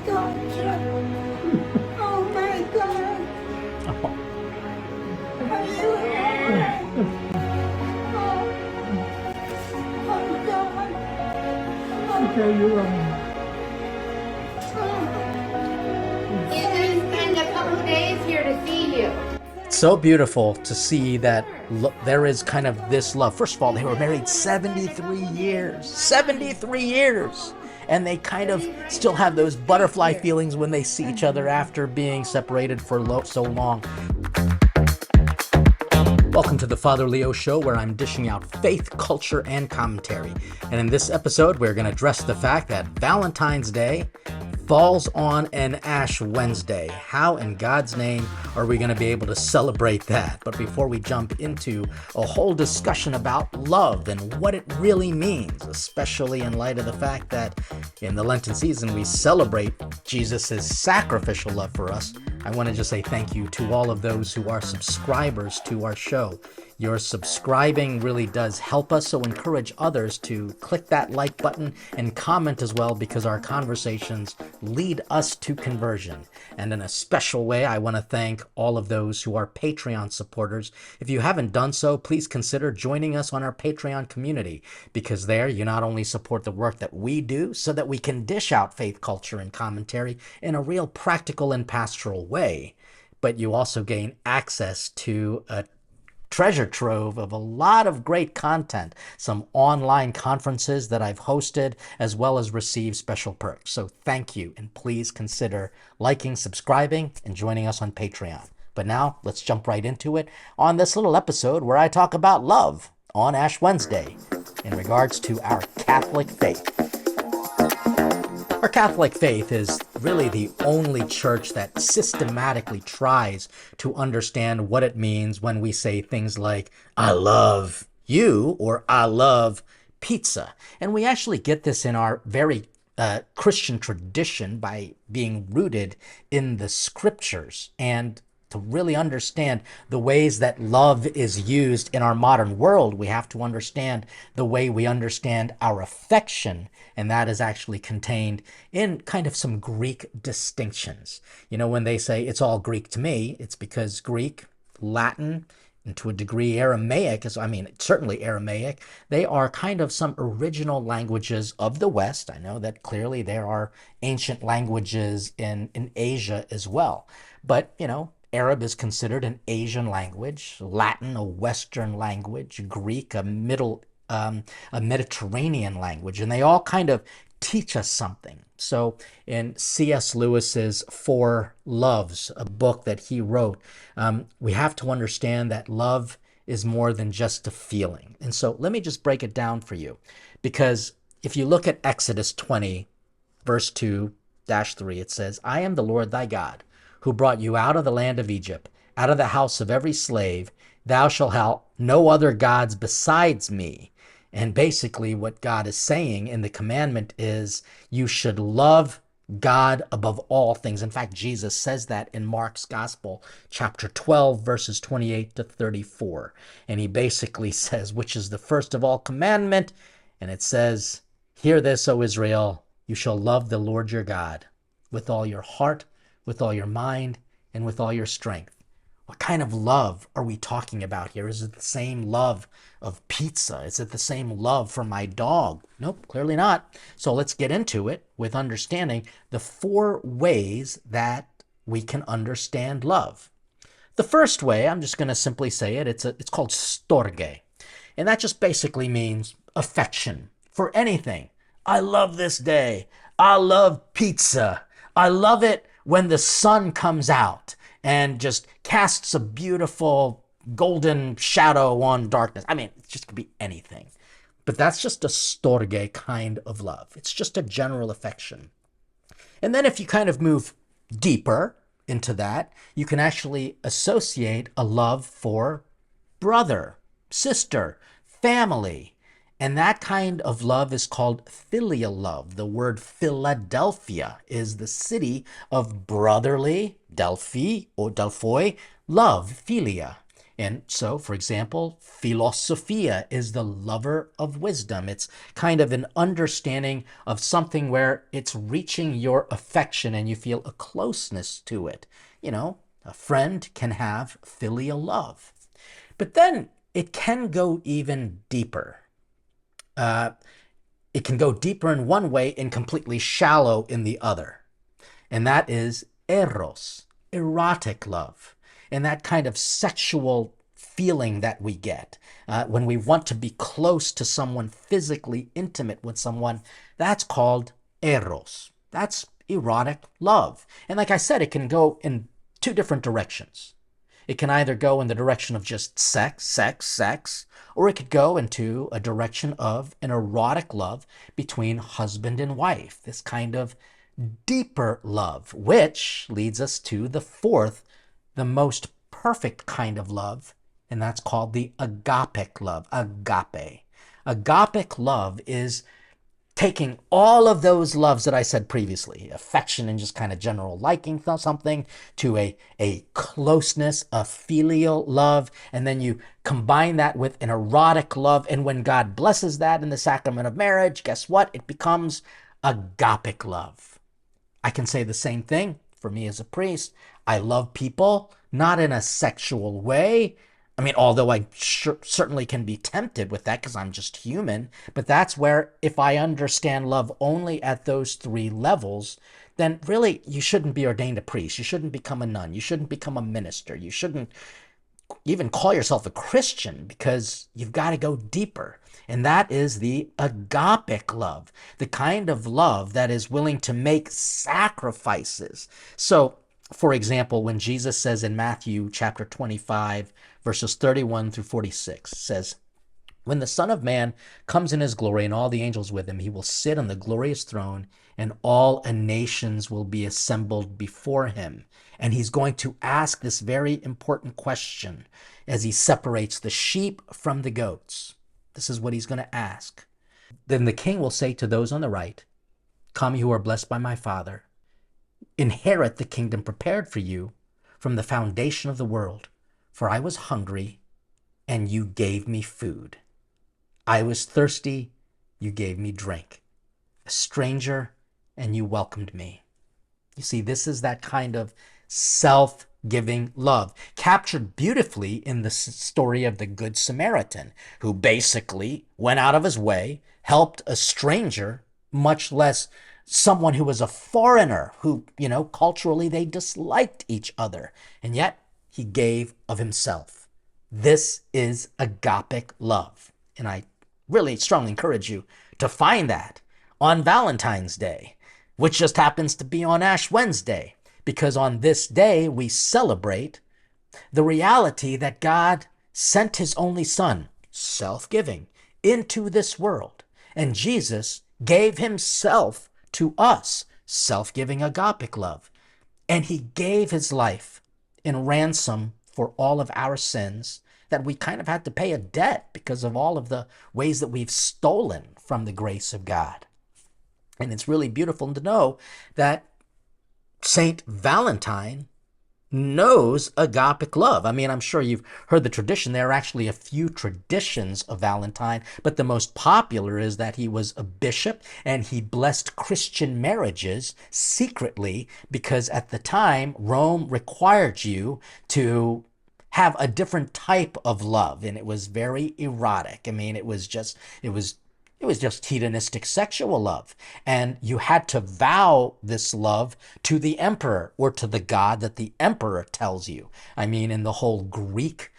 God, oh my God, are you alright? Oh God, Okay, you're right. He's going to spend a couple of days here to see you. It's so beautiful to see that there is kind of this love. First of all, they were married 73 years. 73 years! And they kind of still have those butterfly feelings when they see each other after being separated for so long. Welcome to the Father Leo Show, where I'm dishing out faith, culture, and commentary. And in this episode, we're going to address the fact that Valentine's Day falls on an Ash Wednesday. How in God's name are we going to be able to celebrate that? But before we jump into a whole discussion about love and what it really means, especially in light of the fact that in the Lenten season we celebrate Jesus' sacrificial love for us, I want to just say thank you to all of those who are subscribers to our show. Your subscribing really does help us, so encourage others to click that like button and comment as well, because our conversations lead us to conversion. And in a special way, I want to thank all of those who are Patreon supporters. If you haven't done so, please consider joining us on our Patreon community, because there you not only support the work that we do so that we can dish out faith, culture, and commentary in a real practical and pastoral way, but you also gain access to a treasure trove of a lot of great content, some online conferences that I've hosted, as well as receive special perks. So thank you, and please consider liking, subscribing, and joining us on Patreon. But now let's jump right into it on this little episode where I talk about love on Ash Wednesday in regards to our Catholic faith. Our Catholic faith is really the only church that systematically tries to understand what it means when we say things like, I love you, or I love pizza. And we actually get this in our very Christian tradition by being rooted in the scriptures. And to really understand the ways that love is used in our modern world, we have to understand the way we understand our affection, and that is actually contained in kind of some Greek distinctions. You know, when they say it's all Greek to me, it's because Greek, Latin, and to a degree Aramaic, certainly Aramaic, they are kind of some original languages of the West. I know that clearly there are ancient languages in Asia as well. But, you know, Arab is considered an Asian language, Latin a Western language, Greek a Mediterranean language, and they all kind of teach us something. So in C.S. Lewis's Four Loves, a book that he wrote, we have to understand that love is more than just a feeling. And so let me just break it down for you, because if you look at Exodus 20, verse 2-3, it says, I am the Lord thy God, who brought you out of the land of Egypt, out of the house of every slave. Thou shalt have no other gods besides me. And basically what God is saying in the commandment is you should love God above all things. In fact, Jesus says that in Mark's Gospel, chapter 12, verses 28-34. And he basically says, which is the first of all commandment? And it says, hear this, O Israel, you shall love the Lord your God with all your heart, with all your mind, and with all your strength. What kind of love are we talking about here? Is it the same love of pizza? Is it the same love for my dog? Nope, clearly not. So let's get into it with understanding the four ways that we can understand love. The first way, I'm just going to simply say it, it's called storge. And that just basically means affection for anything. I love this day. I love pizza. I love it when the sun comes out and just casts a beautiful golden shadow on darkness. I mean, it just could be anything. But that's just a storge kind of love. It's just a general affection. And then if you kind of move deeper into that, you can actually associate a love for brother, sister, family. And that kind of love is called filial love. The word Philadelphia is the city of brotherly, Delphi or Delphoi, love, philia. And so, for example, philosophia is the lover of wisdom. It's kind of an understanding of something where it's reaching your affection and you feel a closeness to it. You know, a friend can have filial love. But then it can go even deeper. It can go deeper in one way and completely shallow in the other. And that is eros, erotic love. And that kind of sexual feeling that we get when we want to be close to someone, physically intimate with someone, that's called eros. That's erotic love. And like I said, it can go in two different directions. It can either go in the direction of just sex, or it could go into a direction of an erotic love between husband and wife, this kind of deeper love, which leads us to the fourth, the most perfect kind of love, and that's called the agapic love, agape. Agapic love is taking all of those loves that I said previously, affection and just kind of general liking something, to a closeness, a filial love, and then you combine that with an erotic love, and when God blesses that in the sacrament of marriage, guess what? It becomes agapic love. I can say the same thing for me as a priest. I love people, not in a sexual way. I mean, although I certainly can be tempted with that because I'm just human, but that's where if I understand love only at those three levels, then really you shouldn't be ordained a priest. You shouldn't become a nun. You shouldn't become a minister. You shouldn't even call yourself a Christian because you've got to go deeper. And that is the agapic love, the kind of love that is willing to make sacrifices. So, for example, when Jesus says in Matthew chapter 25, verses 31 through 46, says, "When the Son of Man comes in his glory and all the angels with him, he will sit on the glorious throne, and all nations will be assembled before him." And he's going to ask this very important question as he separates the sheep from the goats. This is what he's going to ask. "Then the king will say to those on the right, 'Come, you who are blessed by my Father. Inherit the kingdom prepared for you from the foundation of the world. For I was hungry, and you gave me food. I was thirsty, you gave me drink. A stranger, and you welcomed me.'" You see, this is that kind of self-giving love, captured beautifully in the story of the Good Samaritan, who basically went out of his way, helped a stranger, much less someone who was a foreigner, who, culturally they disliked each other, and yet he gave of himself. This is agapic love, and I really strongly encourage you to find that on Valentine's Day, which just happens to be on Ash Wednesday, because on this day we celebrate the reality that God sent his only Son, self-giving, into this world, and Jesus gave himself to us, self-giving agapic love, and he gave his life in ransom for all of our sins that we kind of had to pay a debt because of all of the ways that we've stolen from the grace of God. And it's really beautiful to know that St. Valentine knows agapic love. I mean, I'm sure you've heard the tradition. There are actually a few traditions of Valentine, but the most popular is that he was a bishop and he blessed Christian marriages secretly because at the time, Rome required you to have a different type of love, and it was very erotic. I mean, it was just hedonistic sexual love. And you had to vow this love to the emperor or to the god that the emperor tells you. I mean, in the whole Greek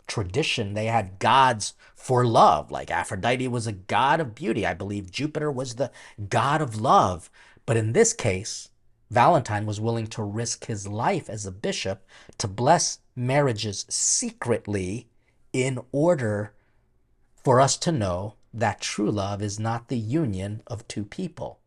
tradition, they had gods for love. Like Aphrodite was a god of beauty. I believe Jupiter was the god of love. But in this case, Valentine was willing to risk his life as a bishop to bless marriages secretly in order for us to know that true love is not the union of two people,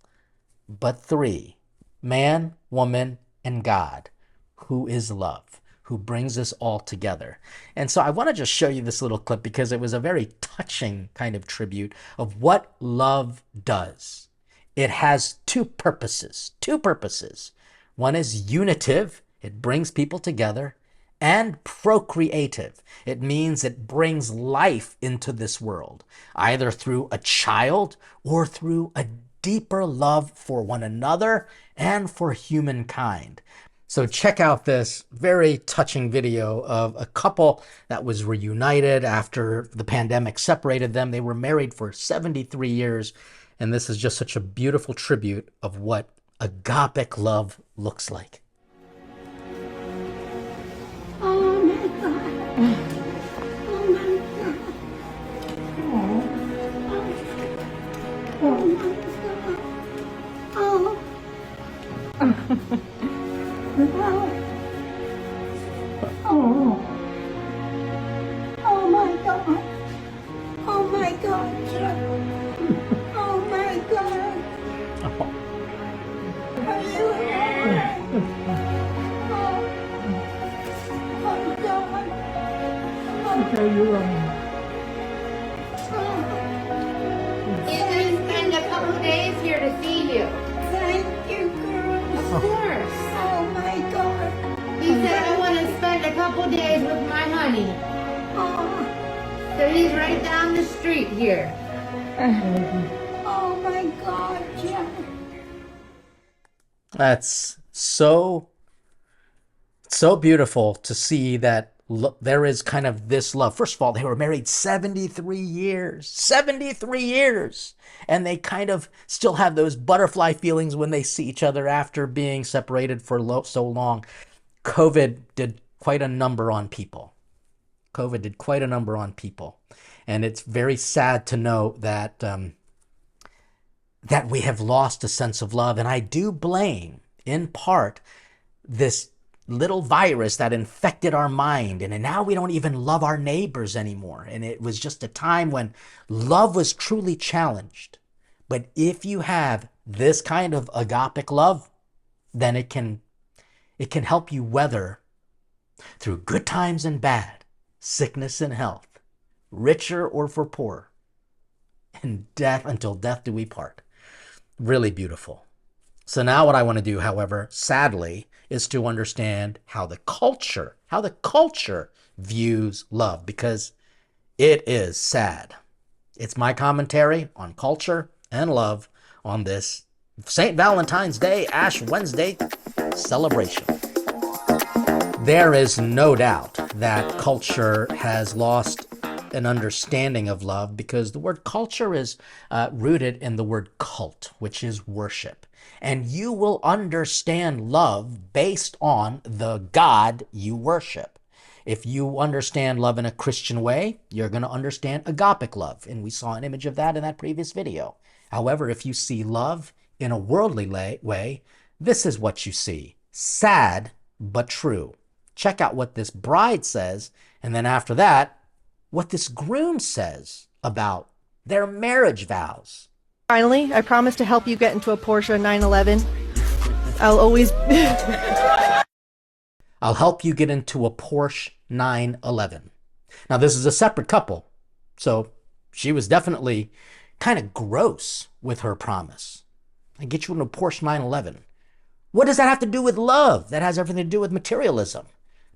but three: man, woman, and God, who is love, who brings us all together. And so I want to just show you this little clip because it was a very touching kind of tribute of what love does. It has two purposes. One is unitive. It brings people together. and procreative. It means it brings life into this world, either through a child or through a deeper love for one another and for humankind. So check out this very touching video of a couple that was reunited after the pandemic separated them. They were married for 73 years, and this is just such a beautiful tribute of what agape love looks like. Oh my God. Oh my God. Oh my God. Oh. Oh. Oh my God. Oh my God. Oh my God. Are you alright? Oh God. Okay, you're wrong. He's going to spend a couple days here to see you. Thank you, girls. Of course. Oh my God. He said, I want to spend a couple days with my honey. Oh, So he's right down the street here. oh my God, Jeff. That's so beautiful to see that there is kind of this love. First of all, they were married 73 years. 73 years. And they kind of still have those butterfly feelings when they see each other after being separated for so long. COVID did quite a number on people. COVID did quite a number on people. And it's very sad to know that that we have lost a sense of love. And I do blame, in part, this little virus that infected our mind. And now we don't even love our neighbors anymore. And it was just a time when love was truly challenged. But if you have this kind of agapic love, then it can help you weather through good times and bad, sickness and health, richer or for poor, and death until death do we part. Really beautiful. So now what I want to do, however, sadly, is to understand how the culture views love, because it is sad. It's my commentary on culture and love on this St. Valentine's Day, Ash Wednesday celebration. There is no doubt that culture has lost an understanding of love, because the word culture is rooted in the word cult, which is worship. And you will understand love based on the God you worship. If you understand love in a Christian way, you're going to understand agapic love. And we saw an image of that in that previous video. However, if you see love in a worldly way, this is what you see. Sad, but true. Check out what this bride says, and then after that, what this groom says about their marriage vows. Finally, I promise to help you get into a Porsche 911. I'll always... I'll help you get into a Porsche 911. Now, this is a separate couple, so she was definitely kind of gross with her promise. I get you into a Porsche 911. What does that have to do with love? That has everything to do with materialism.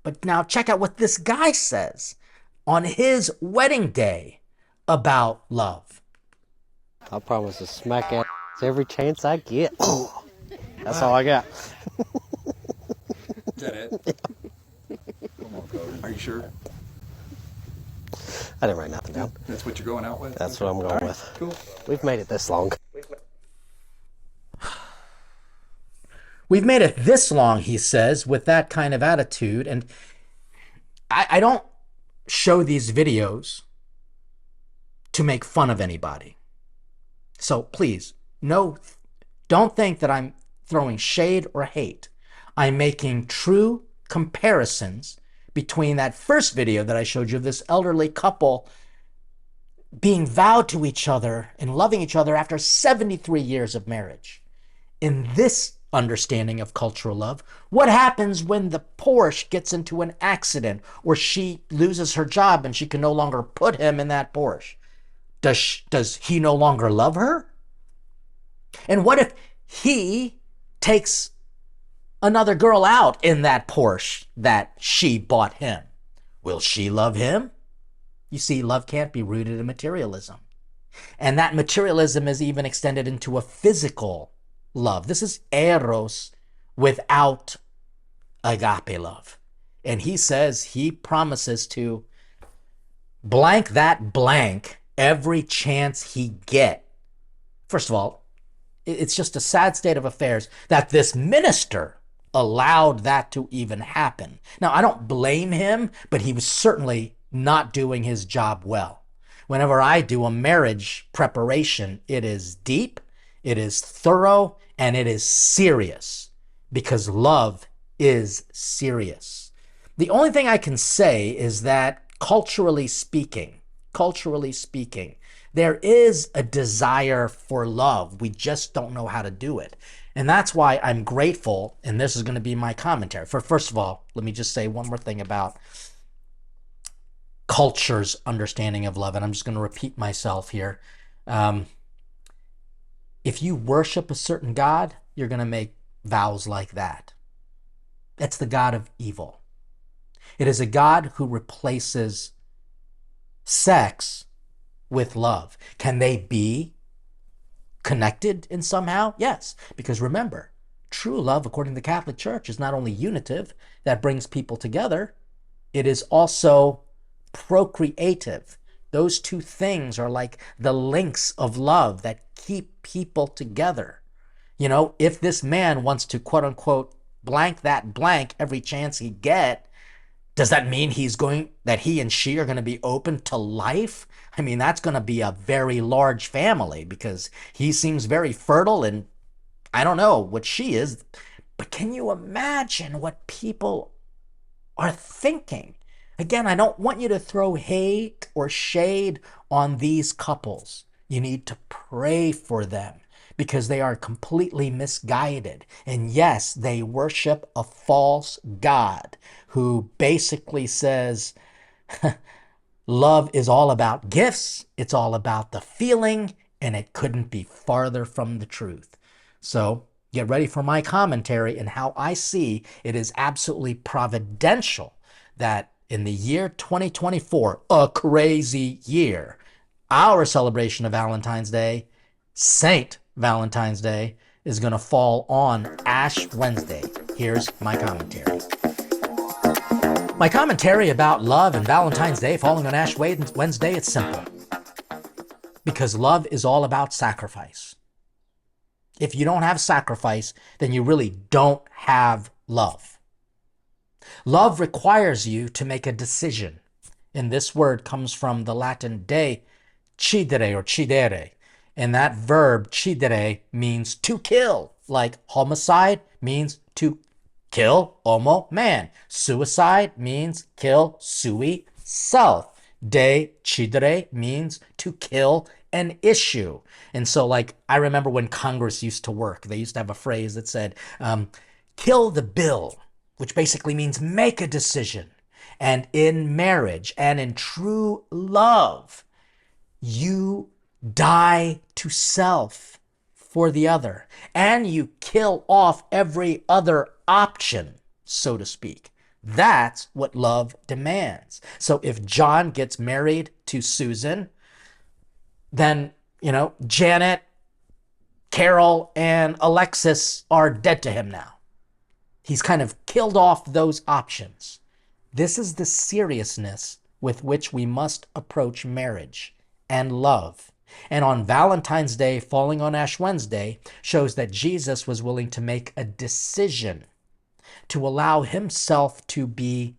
But now check out what this guy says on his wedding day about love. I promise to smack ass every chance I get. That's all I got. Is that it? Come on, Cody. Are you sure? I didn't write nothing down. That's what you're going out with? That's what I'm going with. Cool. We've made it this long. We've made it this long, he says, with that kind of attitude. And I don't show these videos to make fun of anybody. So please, don't think that I'm throwing shade or hate. I'm making true comparisons between that first video that I showed you of this elderly couple being vowed to each other and loving each other after 73 years of marriage. In this understanding of cultural love, what happens when the Porsche gets into an accident or she loses her job and she can no longer put him in that Porsche? Does he no longer love her? And what if he takes another girl out in that Porsche that she bought him. Will she love him? You see, love can't be rooted in materialism. And that materialism is even extended into a physical love. This is eros without agape love. And he says he promises to blank that blank every chance he get. First of all, it's just a sad state of affairs that this minister allowed that to even happen. Now, I don't blame him, but he was certainly not doing his job well. Whenever I do a marriage preparation, it is deep, it is thorough, and it is serious, because love is serious. The only thing I can say is that culturally speaking, there is a desire for love. We just don't know how to do it. And that's why I'm grateful, and this is going to be my commentary. First of all, let me just say one more thing about culture's understanding of love, and I'm just going to repeat myself here. If you worship a certain God, you're going to make vows like that. That's the God of evil. It is a God who replaces sex with love. Can they be connected in somehow? Yes, because remember, true love, according to the Catholic Church, is not only unitive, that brings people together, it is also procreative. Those two things are like the links of love that keep people together. You know, if this man wants to quote unquote blank that blank every chance he get, does that mean that he and she are going to be open to life? I mean, that's going to be a very large family, because he seems very fertile, and I don't know what she is, but can you imagine what people are thinking? Again, I don't want you to throw hate or shade on these couples. You need to pray for them, because they are completely misguided. And yes, they worship a false god who basically says love is all about gifts, it's all about the feeling, and it couldn't be farther from the truth. So get ready for my commentary and how I see it is absolutely providential that in the year 2024, a crazy year, our celebration of Valentine's Day, St. Valentine's Day, is going to fall on Ash Wednesday. Here's my commentary. My commentary about love and Valentine's Day falling on Ash Wednesday, it's simple. Because love is all about sacrifice. If you don't have sacrifice, then you really don't have love. Love requires you to make a decision. And this word comes from the Latin decidere or cidere. And that verb, cidere, means to kill. Like homicide means to kill, homo, man. Suicide means kill, sui, self. Decidere means to kill an issue. And so, like, I remember when Congress used to work, they used to have a phrase that said, kill the bill, which basically means make a decision. And in marriage and in true love, you die to self for the other, and you kill off every other option, so to speak. That's what love demands. So if John gets married to Susan, then, Janet, Carol, and Alexis are dead to him now. He's kind of killed off those options. This is the seriousness with which we must approach marriage and love. And on Valentine's Day, falling on Ash Wednesday, shows that Jesus was willing to make a decision to allow himself to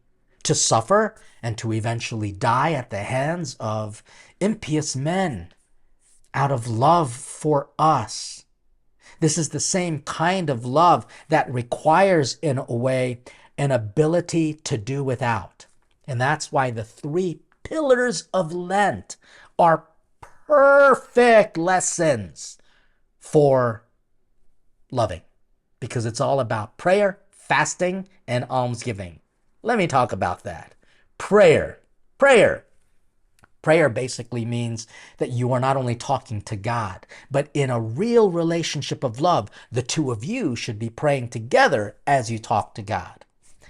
suffer and to eventually die at the hands of impious men out of love for us. This is the same kind of love that requires, in a way, an ability to do without. And that's why the 3 pillars of Lent are perfect lessons for loving, because it's all about prayer, fasting, and almsgiving. Let me talk about that. Prayer. Prayer basically means that you are not only talking to God, but in a real relationship of love, the two of you should be praying together as you talk to God.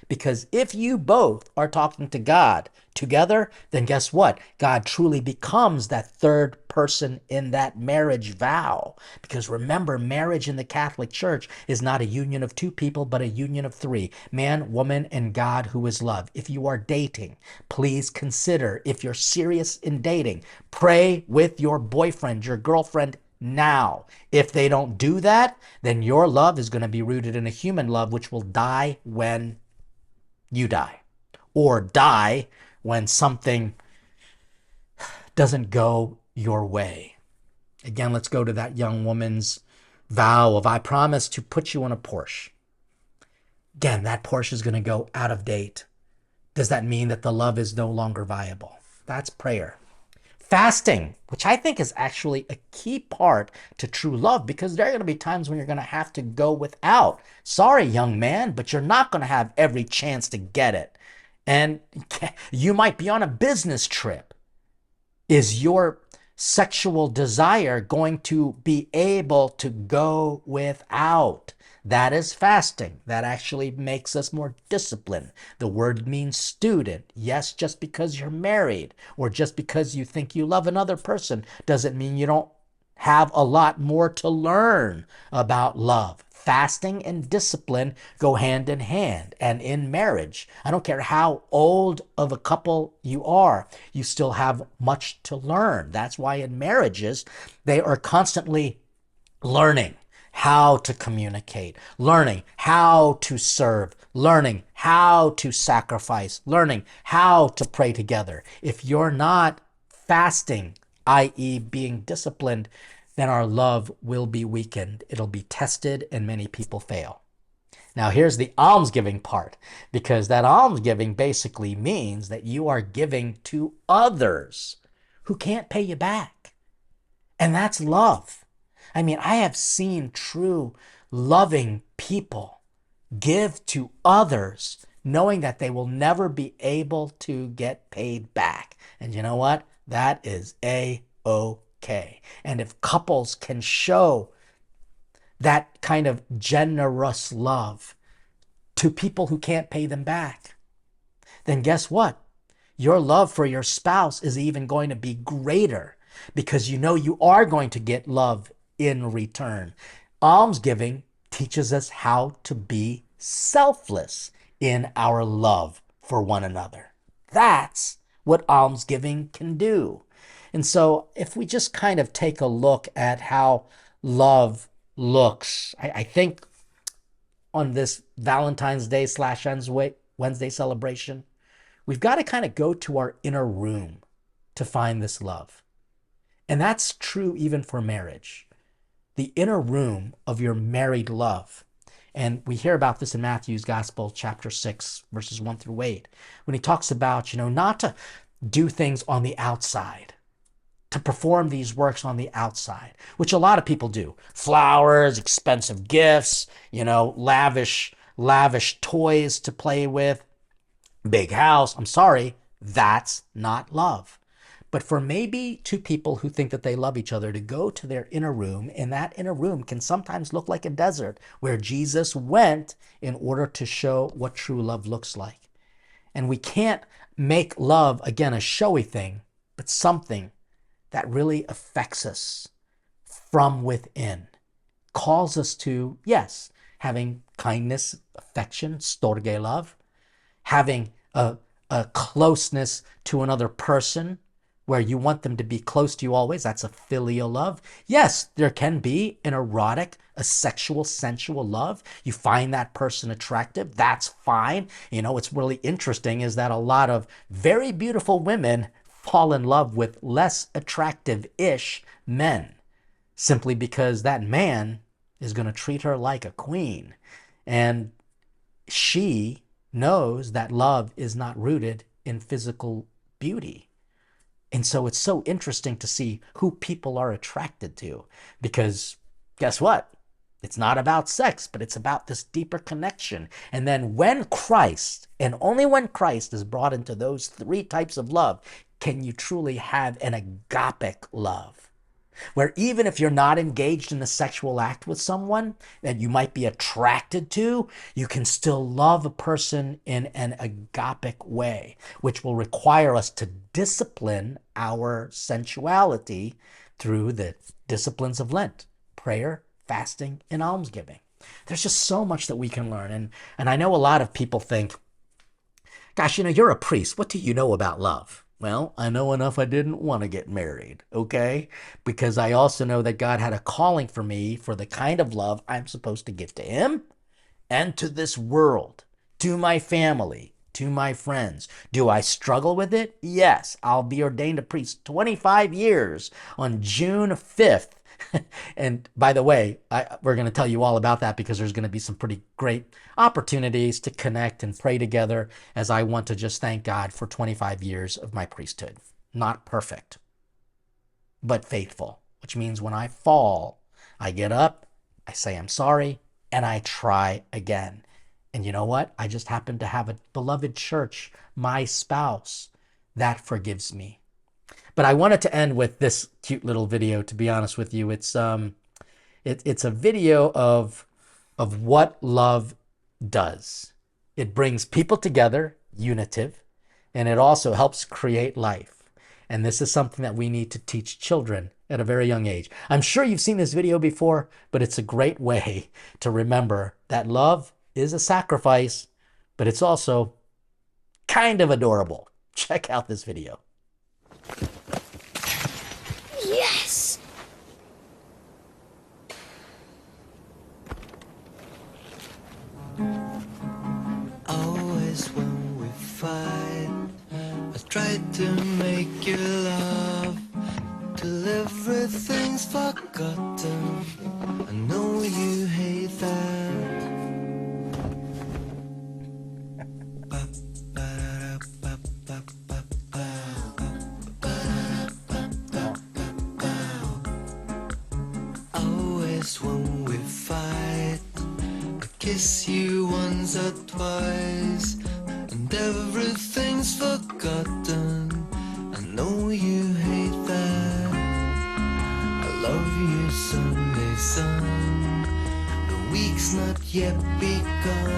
Because if you both are talking to God together, then guess what? God truly becomes that third person in that marriage vow. Because remember, marriage in the Catholic Church is not a union of two people, but a union of three: man, woman, and God, who is love. If you are dating, please consider, if you're serious in dating, pray with your boyfriend, your girlfriend, now. If they don't do that, then your love is going to be rooted in a human love, which will die when you die, or die when something doesn't go your way. Again, let's go to that young woman's vow of, I promise to put you on a Porsche. Again, that Porsche is going to go out of date. Does that mean that the love is no longer viable? That's prayer. Fasting, which I think is actually a key part to true love, because there are going to be times when you're going to have to go without. Sorry, young man, but you're not going to have every chance to get it. And you might be on a business trip. Is your sexual desire going to be able to go without? That is fasting. That actually makes us more disciplined. The word means student. Yes, just because you're married or just because you think you love another person doesn't mean you don't have a lot more to learn about love. Fasting and discipline go hand in hand. And in marriage, I don't care how old of a couple you are, you still have much to learn. That's why in marriages, they are constantly learning how to communicate, learning how to serve, learning how to sacrifice, learning how to pray together. If you're not fasting, i.e. being disciplined, then our love will be weakened. It'll be tested, and many people fail. Now here's the almsgiving part, because that almsgiving basically means that you are giving to others who can't pay you back. And that's love. I mean, I have seen true loving people give to others knowing that they will never be able to get paid back. And you know what? That is A-OK. And if couples can show that kind of generous love to people who can't pay them back, then guess what? Your love for your spouse is even going to be greater, because you know you are going to get love in return. Almsgiving teaches us how to be selfless in our love for one another. That's what almsgiving can do. And so if we just kind of take a look at how love looks, I think on this Valentine's Day / Wednesday celebration, we've got to kind of go to our inner room to find this love. And that's true even for marriage. The inner room of your married love. And we hear about this in Matthew's Gospel, chapter 6, verses 1 through 8, when he talks about, not to do things on the outside, to perform these works on the outside, which a lot of people do. Flowers, expensive gifts, lavish toys to play with, big house. I'm sorry, that's not love. But for maybe two people who think that they love each other to go to their inner room, and that inner room can sometimes look like a desert where Jesus went in order to show what true love looks like. And we can't make love, again, a showy thing, but something that really affects us from within, calls us to, yes, having kindness, affection, storge love, having a closeness to another person, where you want them to be close to you always. That's a filial love. Yes, there can be an erotic, a sexual, sensual love. You find that person attractive. That's fine. What's really interesting is that a lot of very beautiful women fall in love with less attractive-ish men, simply because that man is going to treat her like a queen. And she knows that love is not rooted in physical beauty. And so it's so interesting to see who people are attracted to, because guess what? It's not about sex, but it's about this deeper connection. And then when Christ, and only when Christ, is brought into those three types of love, can you truly have an agapic love, where even if you're not engaged in a sexual act with someone that you might be attracted to, you can still love a person in an agapic way, which will require us to discipline our sensuality through the disciplines of Lent, prayer, fasting, and almsgiving. There's just so much that we can learn. And I know a lot of people think, gosh, you're a priest. What do you know about love? Well, I know enough I didn't want to get married, okay? Because I also know that God had a calling for me for the kind of love I'm supposed to give to him and to this world, to my family, to my friends. Do I struggle with it? Yes. I'll be ordained a priest 25 years on June 5th. And by the way, we're going to tell you all about that because there's going to be some pretty great opportunities to connect and pray together, as I want to just thank God for 25 years of my priesthood. Not perfect, but faithful, which means when I fall, I get up, I say I'm sorry, and I try again. And you know what? I just happen to have a beloved church, my spouse, that forgives me. But I wanted to end with this cute little video, to be honest with you. It's a video of what love does. It brings people together, unitive, and it also helps create life. And this is something that we need to teach children at a very young age. I'm sure you've seen this video before, but it's a great way to remember that love is a sacrifice, but it's also kind of adorable. Check out this video. Yes! Always when we fight, I try to make you laugh, till everything's forgotten. I know you hate that. Always when we fight, I kiss you once or twice, and everything's forgotten. I know you hate that. I love you Sunday sun, the week's not yet begun,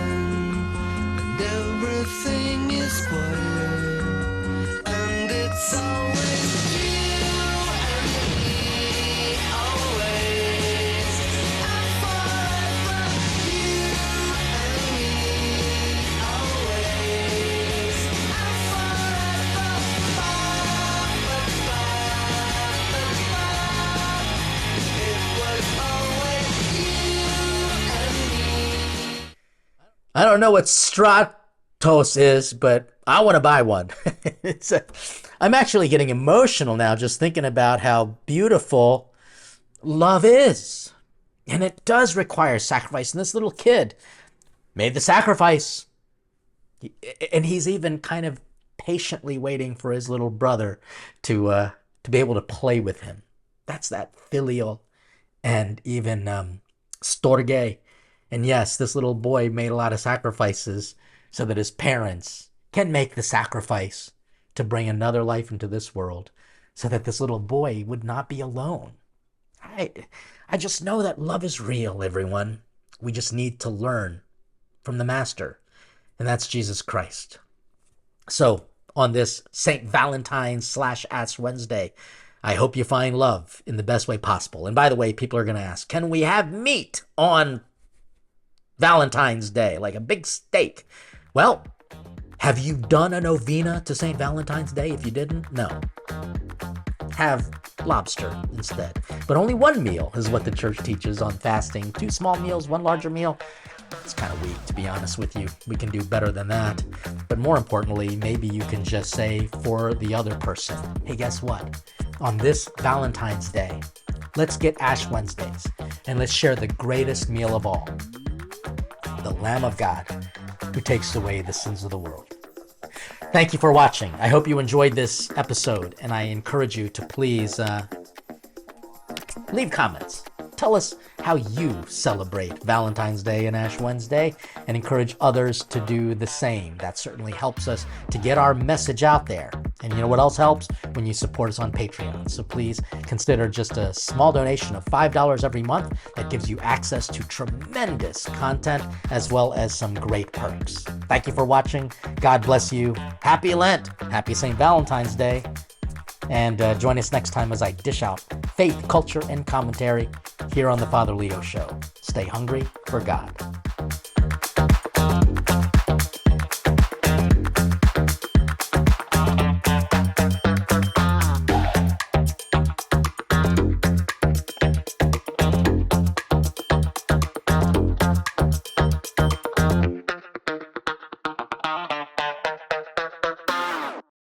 and everything is quiet, and it's always you and me, always and forever. You and me, always and forever. It was always you and me. I don't know what Stratos is, but I want to buy one. I'm actually getting emotional now just thinking about how beautiful love is. And it does require sacrifice. And this little kid made the sacrifice. And he's even kind of patiently waiting for his little brother to be able to play with him. That's that filial and even storge. And yes, this little boy made a lot of sacrifices so that his parents can make the sacrifice to bring another life into this world, so that this little boy would not be alone. I just know that love is real, everyone. We just need to learn from the Master, and that's Jesus Christ. So on this St. Valentine / Ash Wednesday, I hope you find love in the best way possible. And by the way, people are going to ask, can we have meat on Valentine's Day, like a big steak? Well, have you done a novena to St. Valentine's Day? If you didn't, no. Have lobster instead. But only one meal is what the church teaches on fasting. 2 small meals, 1 larger meal. It's kind of weak, to be honest with you. We can do better than that. But more importantly, maybe you can just say for the other person, hey, guess what? On this Valentine's Day, let's get Ash Wednesdays and let's share the greatest meal of all, the Lamb of God who takes away the sins of the world. Thank you for watching. I hope you enjoyed this episode, and I encourage you to please leave comments. Tell us how you celebrate Valentine's Day and Ash Wednesday, and encourage others to do the same. That certainly helps us to get our message out there. And you know what else helps? When you support us on Patreon. So please consider just a small donation of $5 every month. That gives you access to tremendous content as well as some great perks. Thank you for watching. God bless you. Happy Lent. Happy St. Valentine's Day. And join us next time as I dish out faith, culture, and commentary here on the Father Leo Show. Stay hungry for God.